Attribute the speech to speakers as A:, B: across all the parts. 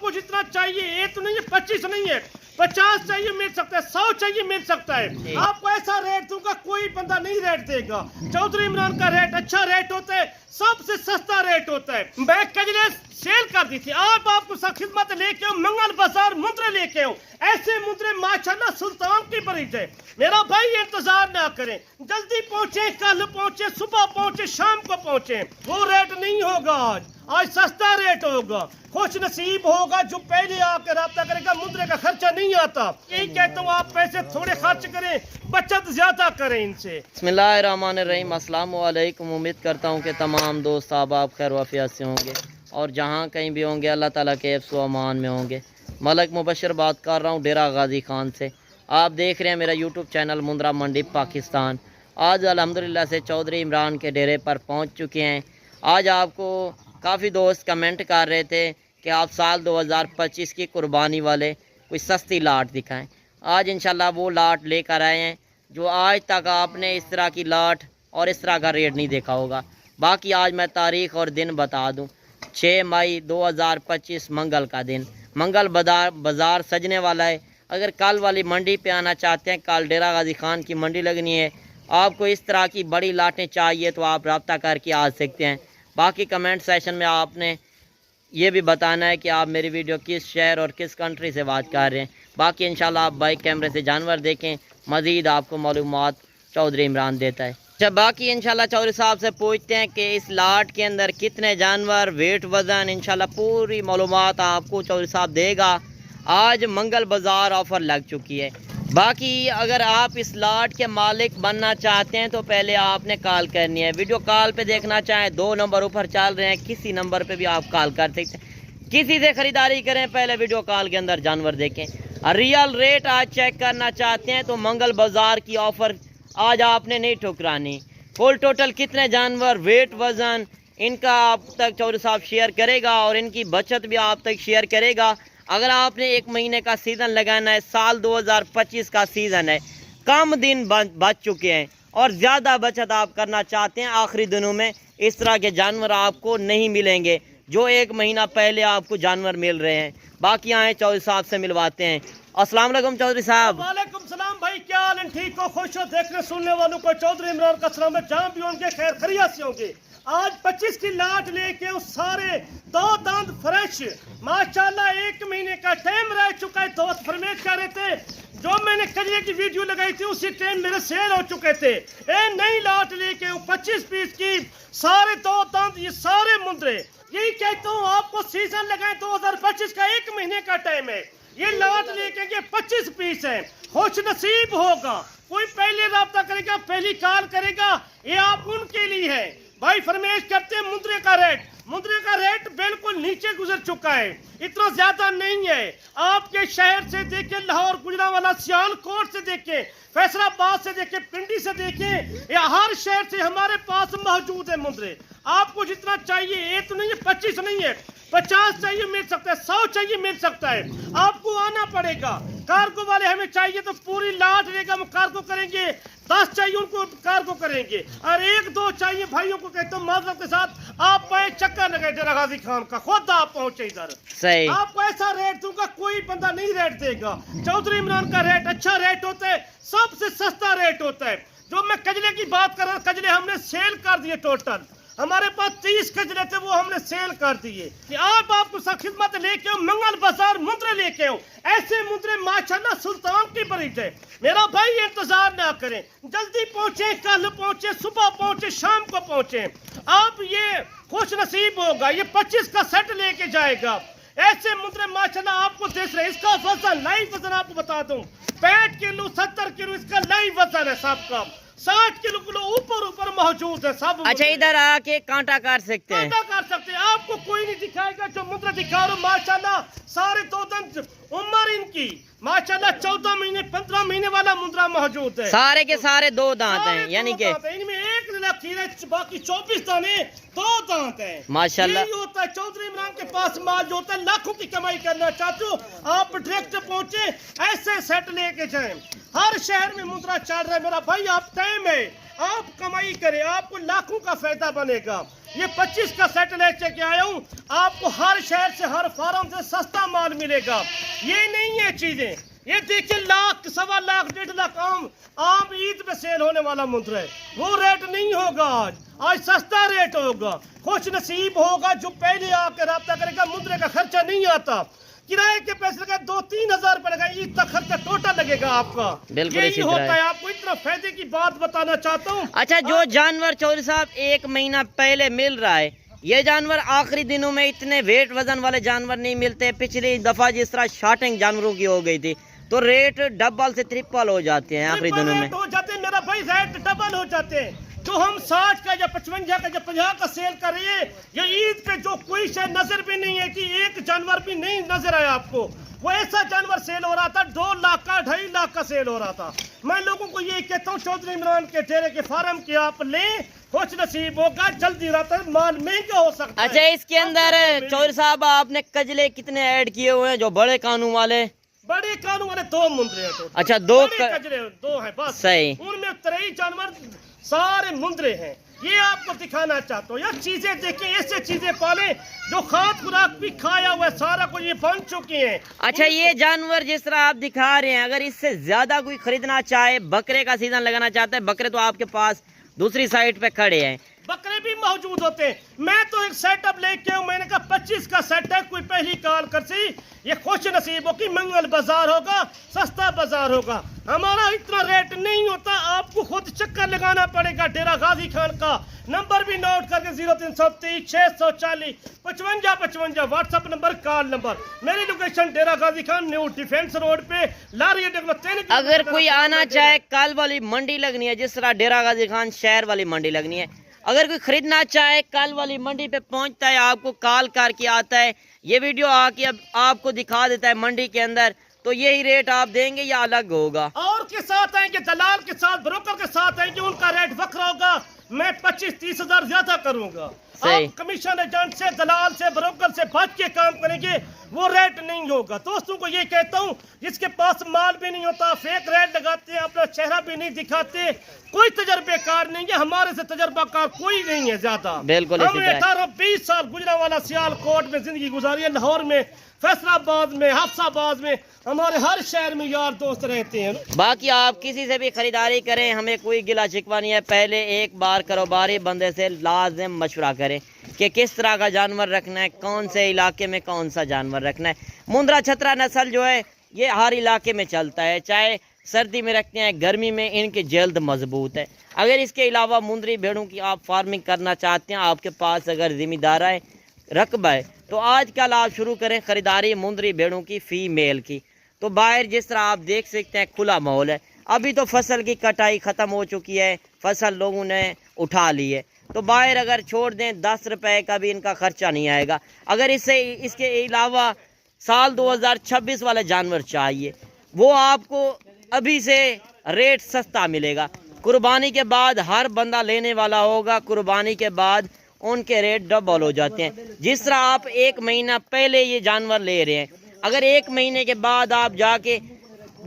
A: आपको जितना चाहिए, ये तो नहीं है 25 नहीं है, 50 चाहिए मिल सकता है, 100 चाहिए मिल सकता है। आपको ऐसा रेट दूंगा कोई बंदा नहीं रेट देगा। चौधरी इमरान का रेट अच्छा रेट होता है, सबसे सस्ता रेट होता है। मैं कजले सेल कर दी थी, आप आपको खिदमत लेके आओ, मंगल बाजार मुंद्रे लेके आओ। ऐसे मुंद्रे माशाल्लाह सुल्तान की बरीज है। मेरा भाई इंतजार ना करें, जल्दी पहुंचे, कल पहुंचे, सुबह पहुंचे, शाम को पहुंचे। वो रेट नहीं होगा आज सस्ता रेट होगा। खुश नसीब होगा जो पहले आकर रब्ता करेगा, मुंद्रे का खर्चा नहीं आता। यही कहता हूँ, आप पैसे थोड़े खर्च करें, बचत ज्यादा करें इनसे।
B: बिस्मिल्लाहिर्रहमानिर्रहीम, अस्सलाम वालेकुम। उम्मीद करता हूँ कि तमाम दोस्त आप खैर वाफियत से होंगे और जहाँ कहीं भी होंगे अल्लाह ताला के हिफ्ज़ व अमान में होंगे। मलक मुबशर बात कर रहा हूँ डेरा गाजी खान से। आप देख रहे हैं मेरा यूट्यूब चैनल मुंद्रा मंडी पाकिस्तान। आज अल्हम्दुलिल्लाह से चौधरी इमरान के डेरे पर पहुँच चुके हैं। आज आपको काफ़ी दोस्त कमेंट कर रहे थे कि आप साल 2025 की कुर्बानी वाले कोई सस्ती लाट दिखाएं। आज इंशाल्लाह वो लाट लेकर आए हैं जो आज तक आपने इस तरह की लाट और इस तरह का रेट नहीं देखा होगा। बाकी आज मैं तारीख़ और दिन बता दूं, 6 मई 2025 मंगल का दिन। मंगल बाज़ार सजने वाला है। अगर कल वाली मंडी पे आना चाहते हैं, कल डेरा गाजी खान की मंडी लगनी है, आपको इस तरह की बड़ी लाटें चाहिए तो आप रब्ता करके आ सकते हैं। बाकी कमेंट सेशन में आपने ये भी बताना है कि आप मेरी वीडियो किस शहर और किस कंट्री से बात कर रहे हैं। बाकी इंशाल्लाह आप बाइक कैमरे से जानवर देखें, मज़ीद आपको मालूमात चौधरी इमरान देता है। अच्छा, बाकी इंशाल्लाह चौधरी साहब से पूछते हैं कि इस लाट के अंदर कितने जानवर, वेट, वज़न, इंशाल्लाह पूरी मालूमात आपको चौधरी साहब देगा। आज मंगल बाज़ार ऑफ़र लग चुकी है। बाकी अगर आप इस लाट के मालिक बनना चाहते हैं तो पहले आपने कॉल करनी है। वीडियो कॉल पे देखना चाहें, 2 नंबर ऊपर चल रहे हैं, किसी नंबर पे भी आप कॉल कर सकते हैं। किसी से ख़रीदारी करें, पहले वीडियो कॉल के अंदर जानवर देखें। रियल रेट आज चेक करना चाहते हैं तो मंगल बाज़ार की ऑफ़र आज आपने नहीं ठुकरानी। फुल टोटल कितने जानवर, वेट, वज़न, इनका आप तक चौधरी साहब शेयर करेगा और इनकी बचत भी आप तक शेयर करेगा। अगर आपने 1 महीने का सीज़न लगाना है, साल 2025 का सीज़न है, कम दिन बच चुके हैं और ज़्यादा बचत आप करना चाहते हैं, आखिरी दिनों में इस तरह के जानवर आपको नहीं मिलेंगे जो 1 महीना पहले आपको जानवर मिल रहे हैं। बाकी आए चौधरी साहब से मिलवाते हैं। अस्सलाम वालेकुम चौधरी साहब।
A: वालेकुम सलाम भाई, क्या हाल है? ठीक हो, खुश हो? देखने सुनने वालों को चौधरी इमरान का सलाम है, जहाँ भी होंगे खैर खैरियत से होंगे। आज 25 की लाट लेके उस सारे 2 दांत फ्रेश माशाल्लाह, 1 महीने का टाइम रह चुका है। दोस्त फरमाइश कर रहे थे, जो मैंने करिए की वीडियो लगाई थी उसी टाइम मेरे सेल हो चुके थे। नई लाट लेके 25 पीस की सारे 2 दांत, ये सारे मुंद्रे। यही कहता हूँ, आपको सीजन लगाए 2025 का 1 महीने का टाइम है। ये लाट लेके ये 25 पीस है। खुश नसीब होगा कोई पहले रब्ता करेगा, पहली कॉल करेगा, ये आप उनके लिए है। भाई फरमाइश करते हैं मुंद्रे का रेट बिल्कुल नीचे गुजर चुका है, इतना ज्यादा नहीं है। आपके शहर से देखें, लाहौर, गुजरांवाला, सियालकोट से देखें, फैसलाबाद से देखें, पिंडी से देखें, या हर शहर से हमारे पास मौजूद है मुंद्रे। आपको जितना चाहिए, ये तो नहीं है 25 नहीं है, 50 चाहिए मिल सकता है, 100 चाहिए मिल सकता है। आपको आना पड़ेगा। कार्गो वाले हमें चाहिए तो पूरी लाट लेगा, हम कार्गो करेंगे। 10 चाहिए उनको कार्गो करेंगे, और 1-2 चाहिए भाइयों को कहता हूँ माजरत के साथ आप पाए चक्कर लगे डेरा गाजी खान का, खुद आप पहुंचे इधर।
B: सही,
A: आपको ऐसा रेट दूंगा कोई बंदा नहीं रेट देगा। चौधरी इमरान का रेट अच्छा रेट होता है, सबसे सस्ता रेट होता है। जो मैं कजले की बात कर रहा हूँ, कजले हमने सेल कर दिए। टोटल हमारे पास 30 कजले थे, वो हमने सेल कर दिए कि आप आपको खिदमत लेके आओ, मंगल बाजार मुंद्रे लेके आओ। ऐसे मुंद्रे माशाल्लाह सुल्तान की बरीज है। मेरा भाई इंतजार ना करें, जल्दी पहुंचे, कल पहुंचे, सुबह पहुंचे, शाम को पहुंचे। आप ये खुश नसीब होगा, ये 25 का सेट लेके जाएगा। ऐसे मुंद्रे माशाल्लाह आपको देख रहे। इसका वजन, लाइव वजन आपको बता दूं, 65 किलो 70 किलो इसका लाइव वजन है सबका। 60 किलो ऊपर मौजूद है सब।
B: अच्छा, इधर आके कांटा कर सकते हैं,
A: कांटा कर सकते हैं। आपको कोई नहीं दिखाएगा जो मुद्रा दिखा रहा हूं। माशाल्लाह सारे 2 दांत, उम्र इनकी माशाल्लाह 14 महीने 15 महीने वाला मुद्रा मौजूद है।
B: सारे के सारे 2 दांत हैं, यानी कि
A: इनमें 1 लकीर है, बाकी 24 दाने 2 दांत है
B: माशाल्लाह।
A: यही होता है चौधरी इमरान के पास माल जो होता है। लाखों की कमाई करना चाहते हो, आप डायरेक्ट पहुंचे, ऐसे सेट लेके जाएं। हर शहर में मुद्रा चल रहा है मेरा भाई, आप टाइम है, आप कमाई करें, आपको लाखों का फायदा बनेगा। ये 25 का सेट लेके के आया हूँ। आपको हर शहर से, हर फार्म से सस्ता माल मिलेगा। ये नहीं है चीजें, ये देखिए लाख, 1.25 लाख, 1.5 लाख आम ईद में सेल होने वाला मुंद्रा है। वो रेट नहीं होगा आज सस्ता रेट होगा। खुश नसीब होगा जो पहले आकर रब्ता करेगा। मुंद्रे का खर्चा नहीं आता, किराए के पैसे लगे 2-3 हजार रुपए लगा, ईद तक खर्चा टोटल लगेगा आपका। यही होता है। आपको इतना फायदे की बात बताना चाहता हूँ।
B: अच्छा, जो जानवर चौधरी साहब 1 महीना पहले मिल रहा है, ये जानवर आखिरी दिनों में इतने वेट वजन वाले जानवर नहीं मिलते। पिछली दफा जिस तरह शार्टिंग जानवरों की हो गई थी तो रेट डबल से ट्रिपल हो जाते हैं आखिरी दिनों में।
A: हो जाते हैं मेरा भाई, रेट डबल हो जाते हैं। जो हम 60 का या 55 का या 50 का सेल कर रही है, ये ईद पे जो कोई शय नजर भी नहीं है कि एक जानवर भी नहीं नजर आया आपको। वो ऐसा जानवर सेल हो रहा था 2 लाख का, 2.5 लाख का सेल हो रहा था। मैं लोगों को ये कहता हूँ चौधरी इमरान के डेरे के फार्म की आप लें, कुछ नसीब होगा, जल्दी रहता है, माल महंगा हो सकता है।
B: अच्छा, इसके अंदर चौधरी साहब आपने कजले कितने ऐड किए हुए हैं? जो बड़े कानून वाले,
A: बड़े कानून वाले 2 मुंद्रे हैं।
B: अच्छा, 2
A: कजरे 2 हैं बस।
B: सही।
A: उनमें 23 जानवर सारे मुंद्रे हैं। ये आपको दिखाना चाहता हूँ। यार चीजें देखें, ऐसे चीजें पाले जो खाद खुराक भी खाया हुआ है, सारा कुछ ये बन चुकी हैं।
B: अच्छा, ये जानवर जिस तरह आप दिखा रहे हैं, अगर इससे ज्यादा कोई खरीदना चाहे, बकरे का सीजन लगाना चाहता है, बकरे तो आपके पास दूसरी साइड पे खड़े हैं,
A: बकरे भी मौजूद होते हैं। मैं तो एक सेटअप लेके आऊं, मैंने कहा 25 का सेट है, कोई पहली कॉल कर सी, ये खुश नसीब हो कि मंगल बाजार होगा, सस्ता बाजार होगा। हमारा इतना रेट नहीं होता, आपको खुद चक्कर लगाना पड़ेगा। डेरा गाजी खान का नंबर भी नोट करके 0330 640 55 55 व्हाट्सएप नंबर, कॉल नंबर। मेरी लोकेशन डेरा Ghazi Khan, new defence road पे, लारी।
B: अगर कोई आना चाहे, कल वाली मंडी लगनी है, जिस तरह डेरा गाजी खान शहर वाली मंडी लगनी है, अगर कोई खरीदना चाहे कल वाली मंडी पे पहुंचता है, आपको कॉल करके आता है, ये वीडियो आके अब आपको दिखा देता है मंडी के अंदर, तो यही रेट आप देंगे या अलग होगा?
A: और के साथ आएंगे, दलाल के साथ, ब्रोकर के साथ आएंगे, उनका रेट वक्र होगा। मैं 25-30 हजार ज्यादा करूंगा। आप कमीशन एजेंट से, दलाल से, ब्रोकर से बच के काम करेंगे, वो रेट नहीं होगा। दोस्तों को ये कहता हूँ, जिसके पास माल भी नहीं होता, फेक रेट लगाते हैं, अपना चेहरा भी नहीं दिखाते, कोई तजर्बेकार नहीं है। हमारे से तजर्बाकार कोई नहीं है ज्यादा।
B: बिल्कुल।
A: हमने 18-20 साल गुजरांवाला सियालकोट में जिंदगी गुजारी है, लाहौर में, फैसलाबाद में, हफ्साबाद में, हमारे हर शहर में यार दोस्त रहते हैं।
B: बाकी आप किसी से भी खरीदारी करें, हमें कोई गिला शिकवा नहीं है। पहले एक बार कारोबारी बंदे से लाजिम मशवरा करें कि किस तरह का जानवर रखना है, कौन से इलाके में कौन सा जानवर रखना है। मुंद्रा छतरा नस्ल जो है ये हर इलाके में चलता है, चाहे सर्दी में रखते हैं, गर्मी में, इनकी जल्द मजबूत है। अगर इसके अलावा मुंद्री भेड़ों की आप फार्मिंग करना चाहते हैं, आपके पास अगर जिम्मेदारा है, रकबा है, तो आजकल आप शुरू करें खरीदारी मुंद्री भेड़ों की, फीमेल की। तो बाहर जिस तरह आप देख सकते हैं खुला माहौल है। अभी तो फसल की कटाई ख़त्म हो चुकी है, फसल लोगों ने उठा ली है, तो बाहर अगर छोड़ दें 10 रुपए का भी इनका खर्चा नहीं आएगा। अगर इसके अलावा साल 2026 वाले जानवर चाहिए, वो आपको अभी से रेट सस्ता मिलेगा। कुर्बानी के बाद हर बंदा लेने वाला होगा, कुर्बानी के बाद उनके रेट डबल हो जाते हैं। जिस तरह आप 1 महीना पहले ये जानवर ले रहे हैं, अगर 1 महीने के बाद आप जाके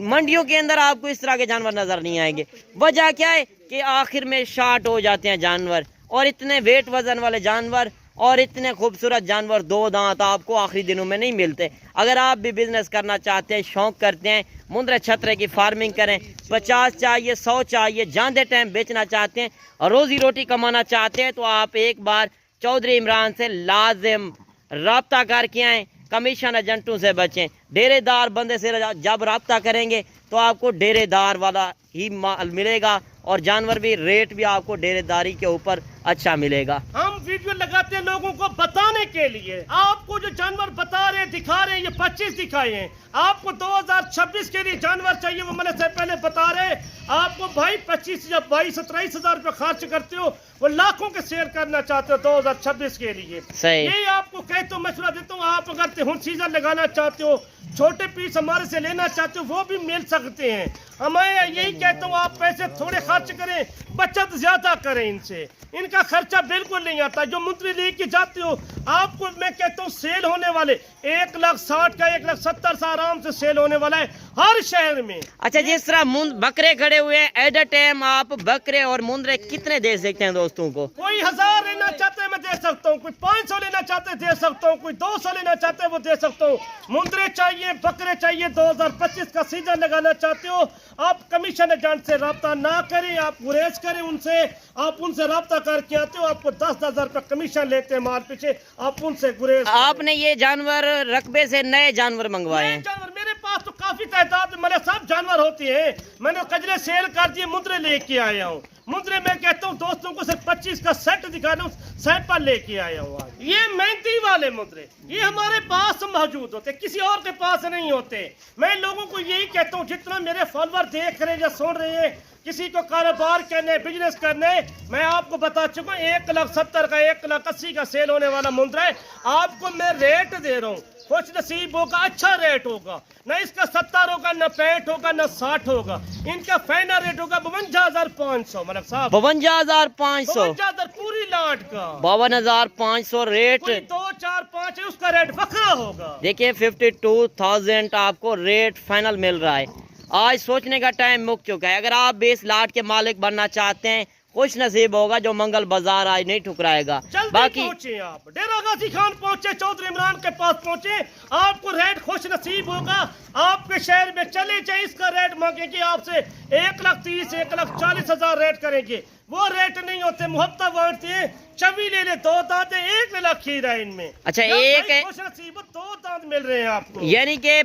B: मंडियों के अंदर आपको इस तरह के जानवर नजर नहीं आएंगे। वजह क्या है कि आखिर में शार्ट हो जाते हैं जानवर, और इतने वेट वजन वाले जानवर और इतने खूबसूरत जानवर 2 दांत आपको आखिरी दिनों में नहीं मिलते। अगर आप भी बिजनेस करना चाहते हैं, शौक करते हैं, मुंद्रा छतरे की फार्मिंग करें, 50 चाहिए, 100 चाहिए, जांदे टाइम बेचना चाहते हैं और रोजी रोटी कमाना चाहते हैं, तो आप एक बार चौधरी इमरान से लाजिम रब्ता करके आएँ। कमीशन एजेंटों से बचें। डेरेदार बंदे से जब रब्ता करेंगे तो आपको डेरेदार वाला ही माल मिलेगा, और जानवर भी, रेट भी आपको डेरेदारी के ऊपर अच्छा मिलेगा।
A: हम वीडियो लगाते हैं लोगों को बताने के लिए। आपको जो जानवर बता रहे, दिखा रहे हैं, ये 25 दिखाए हैं। आपको 2026 के लिए जानवर चाहिए, वो मैंने से पहले बता रहे। आपको भाई 25 या 22-23 हजार रुपये खर्च करते हो, वो लाखों के शेयर करना चाहते हो 2026 के लिए।
B: सही।
A: यही आपको कहता हूँ, मशवरा देता हूँ। आप अगर तिहुन सीजन लगाना चाहते हो, छोटे पीस हमारे से लेना चाहते हो, वो भी मिल सकते हैं। हमें यही कहता हूँ, आप पैसे थोड़े खर्च करें, बचत ज्यादा करें इनसे। इनका खर्चा बिल्कुल नहीं आता। जो मुंद्री लेके जाते हो, आपको मैं कहता हूँ सेल होने वाले 1,60,000 का 1,70,000 से आराम से सेल होने वाला है हर शहर में।
B: अच्छा, जिस तरह बकरे खड़े हुए हैं, एट अ टाइम आप बकरे और मुंद्रे कितने दे सकते हैं दोस्तों को?
A: कोई 1000 लेना चाहते हैं मैं दे सकता हूँ, कोई 500 लेना चाहते दे सकता हूँ, कोई 200 लेना चाहते वो दे सकता हूँ। मुंद्रे चाहिए, बकरे चाहिए, 2025 का सीजन लगाना चाहते हो, आप कमीशन एजेंट से रब्ता ना करें, आप गुरेज करें उनसे, आप उनसे रब्ता करके आते हो, आपको 10,000 रुपये कमीशन लेते हैं माल पीछे, आप उनसे गुरेज।
B: आपने ये जानवर रकबे से नए जानवर मंगवाए हैं?
A: जानवर मेरे पास तो काफी तादाद में मेरे सब जानवर होते हैं, मैंने कजरे सेल कर दिए, मुंद्रे लेके आया हूँ। मुंद्रे मैं कहता हूँ दोस्तों को सिर्फ 25 का सेट दिखा दूं, सैंपल लेके आया हूँ आज। ये मेहनती वाले मुंद्रे ये हमारे पास मौजूद होते, किसी और के पास नहीं होते। मैं लोगों को यही कहता हूँ, जितना मेरे फॉलोअर देख रहे हैं या सुन रहे हैं, किसी को कारोबार करने, बिजनेस करने, मैं आपको बता चुका हूँ 1,70,000 का, 1,80,000 का सेल होने वाला मुंद्रा है। आपको मैं रेट दे रहा हूँ, खुश नसीब होगा, अच्छा रेट होगा, न इसका 70 होगा, न 65 होगा, न 60 होगा। इनका फाइनल रेट होगा 52,500। मतलब साहब
B: 52,500,
A: 52,000 पूरी लाट का,
B: 52,500 रेट।
A: 2, 4, 5 है उसका रेट बखरा होगा।
B: देखिए 52,000 आपको रेट फाइनल मिल रहा है। आज सोचने का टाइम मुक चुका है। अगर आप भी इस लाट के मालिक बनना चाहते हैं, खुश नसीब होगा जो मंगल बाजार आज नहीं ठुकराएगा।
A: बाकी पहुंचे आप डेरा गाजी खान पहुंचे, चौधरी इमरान के पास पहुंचे, आपको रेट खुश नसीब होगा। आपके शहर में चले जाए, इसका रेट मांगेंगे आपसे 1,30,000 1,40,000 रेट करेंगे, वो रेट नहीं होते। मुहब्बत बांटते हैं, चवी ले ले 2 दांत, 1 ले ला खीरा इनमें। अच्छा एक है, खुश नसीब 2 दांत मिल रहे हैं आपको।
B: यानी कि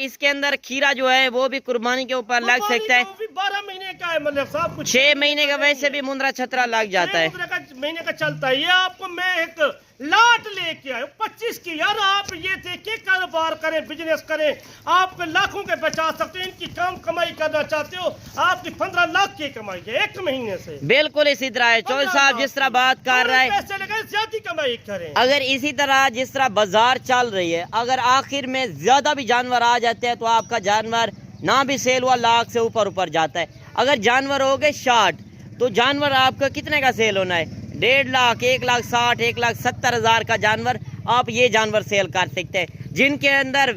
B: इसके अंदर खीरा जो है वो भी कुर्बानी के ऊपर लग सकता है।
A: 12 महीने का है, मतलब साहब कुछ
B: 6 महीने का वैसे भी मुंद्रा छतरा लग जाता है,
A: महीने का चलता है। ये आपको मैं एक लाट लेके आया 25 की। यार आप ये देखिए, कारोबार करें, बिजनेस करें, आप लाखों के बचा सकते हो। इनकी कम कमाई करना चाहते हो, आपकी 15 लाख की कमाई है 1 महीने से।
B: बिल्कुल इसी तरह है। चौधरी साहब जिस तरह बात कर रहा है,
A: पैसे लगाए, ज्यादा कमाई करें।
B: अगर इसी तरह जिस तरह बाजार चल रही है, अगर आखिर में ज्यादा भी जानवर आ जाते हैं तो आपका जानवर ना भी सेल हुआ लाख से ऊपर जाता है। अगर जानवर हो गए 60 तो जानवर आपका कितने का सेल होना है? 1.5 लाख, 1,60,000, 1,70,000 का जानवर आप ये जानवर सेल कर सकते हैं, जिनके अंदर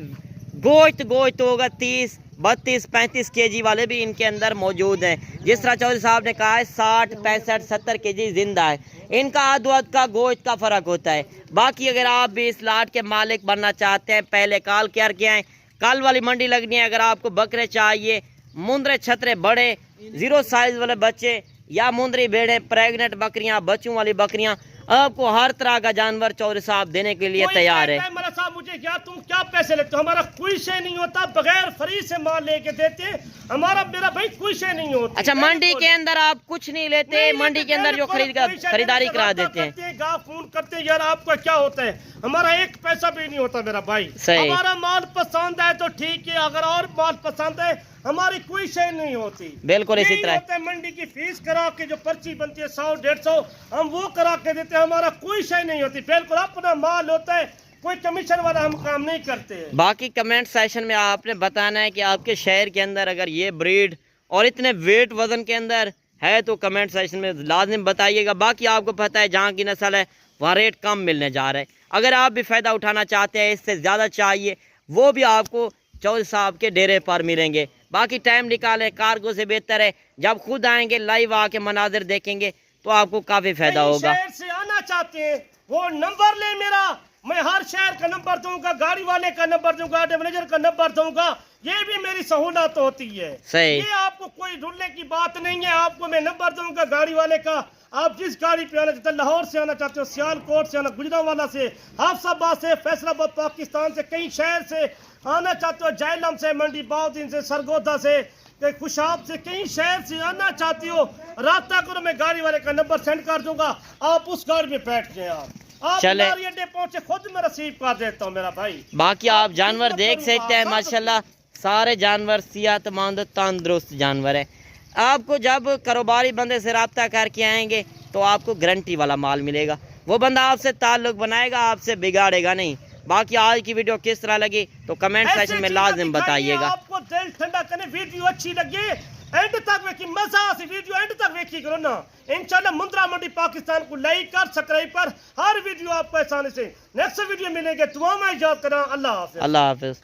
B: गोश्त होगा 30, 32, 35 केजी वाले भी इनके अंदर मौजूद हैं। जिस तरह चौधरी साहब ने कहा है 60, 65, 70 केजी जिंदा है। इनका अदवद का गोश्त का फ़र्क होता है। बाकी अगर आप भी इस लाट के मालिक बनना चाहते हैं, पहले कॉल करके आएँ। कल वाली मंडी लगनी है। अगर आपको बकरे चाहिए, मुंद्रे छतरे बड़े 0 साइज वाले बच्चे, या मुंद्री भेड़े, प्रेग्नेंट बकरियां, बच्चों वाली बकरियां, आपको हर तरह का जानवर चौधरी साहब देने के लिए तैयार है।
A: मेरा साहब मुझे क्या, तुम क्या पैसे लेते हो? हमारा कोई शे नहीं होता, बगैर फ्री से माल लेके देते हैं। हमारा मेरा भाई कोई शे नहीं होता।
B: अच्छा, मंडी के अंदर आप कुछ नहीं लेते? मंडी के अंदर जो खरीदारी करा देते हैं,
A: फोन करते हैं, यार आपका क्या होता है? हमारा 1 पैसा भी नहीं होता मेरा भाई। हमारा माल पसंद है तो ठीक है, अगर और माल पसंद है हमारी कोई शय नहीं होती।
B: बिल्कुल इसी तरह
A: मंडी की फीस करा के जो पर्ची बनती है 100-150 हम वो करा के देते हैं, हमारा कोई शय नहीं होती। बिल्कुल अपना माल होता है, कोई कमीशन वाला हम काम नहीं करते हैं।
B: बाकी कमेंट सेशन में आपने बताना है कि आपके शहर के अंदर अगर ये ब्रीड और इतने वेट वजन के अंदर है तो कमेंट सेशन में लाजिम बताइएगा। बाकी आपको पता है जहाँ की नस्ल है वहाँ रेट कम मिलने जा रहा है। अगर आप भी फ़ायदा उठाना चाहते हैं, इससे ज़्यादा चाहिए, वो भी आपको चौधरी साहब के डेरे पर मिलेंगे। बाकी टाइम निकालें, कार्गो से बेहतर है जब खुद आएंगे, लाइव आके मनाजिर देखेंगे तो आपको काफ़ी फ़ायदा होगा।
A: शहर से आना चाहते हैं वो नंबर ले मेरा, मैं हर शहर का नंबर दूंगा, गाड़ी वाले का नंबर दूंगा, मैनेजर का नंबर दूंगा, ये भी मेरी सहूलत होती है।
B: सही,
A: ये आपको कोई ढूंढने की बात नहीं है। आपको मैं नंबर दूंगा गाड़ी वाले का, आप जिस गाड़ी पे आना चाहते हैं, लाहौर से आना चाहते हो, सियालकोट से आना, गुजरांवाला से, हाफसाबाद से, फैसलाबाद, पाकिस्तान से, कई शहर से आना चाहते हो, जैलम से, मंडी बाउद्दीन से, सरगोदा से, खुशाब से, कई शहर से आना चाहती हो, राब्ता करो, मैं गाड़ी वाले का नंबर सेंड कर दूंगा, आप उस गाड़ी में बैठ जाए। आप
B: चले
A: अड्डे पहुंचे, खुद मैं रसीद कर देता हूँ मेरा भाई।
B: बाकी आप जानवर देख सकते हैं, माशाल्लाह सारे जानवर सेहतमंद तंदुरुस्त जानवर है। आपको जब कारोबारी बंदे से रब्ता करके आएंगे तो आपको गारंटी वाला माल मिलेगा। वो बंदा आपसे ताल्लुक बनाएगा, आपसे बिगाड़ेगा नहीं। बाकी आज की वीडियो किस तरह लगी तो कमेंट सेक्शन में लाजिम बताइएगा।
A: आपको दिल ठंडा करने वीडियो अच्छी लगी एंड तक देखी, मजा से वीडियो एंड तक देखी करो ना। इंशाल्लाह मुंद्रा मंडी पाकिस्तान को लाइक कर, सब्सक्राइब कर, हर वीडियो आपको आसानी से। नेक्स्ट वीडियो मिलेंगे, दुआ में याद करना। अल्लाह हाफिज।
B: अल्लाह हाफिज।